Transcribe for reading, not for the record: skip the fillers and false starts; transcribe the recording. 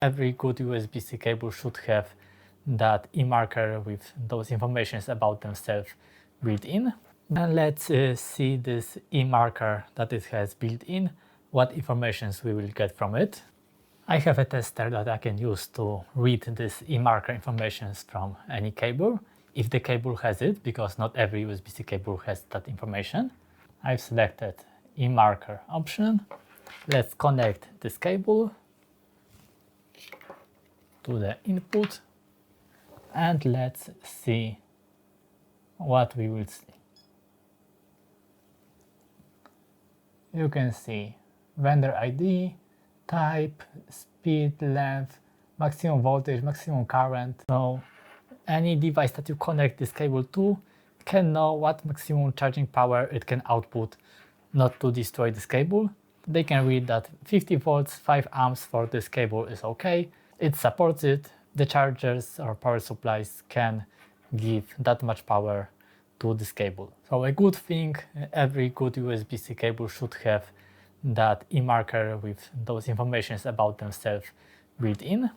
Every good USB-C cable should have that eMarker with those informations about themselves built in. And let's see this eMarker that it has built in, what informations we will get from it. I have a tester that I can use to read this eMarker informations from any cable, if the cable has it, because not every USB-C cable has that information. I've selected eMarker option. Let's connect this cable to the input and let's see what we will see. You can see vendor ID, type, speed, length, maximum voltage, maximum current. So any device that you connect this cable to can know what maximum charging power it can output not to destroy this cable. They can read that 50 volts, 5 amps for this cable is okay. It supports it. The chargers or power supplies can give that much power to this cable. So a good thing, every good USB-C cable should have that eMarker with those informations about themselves built in.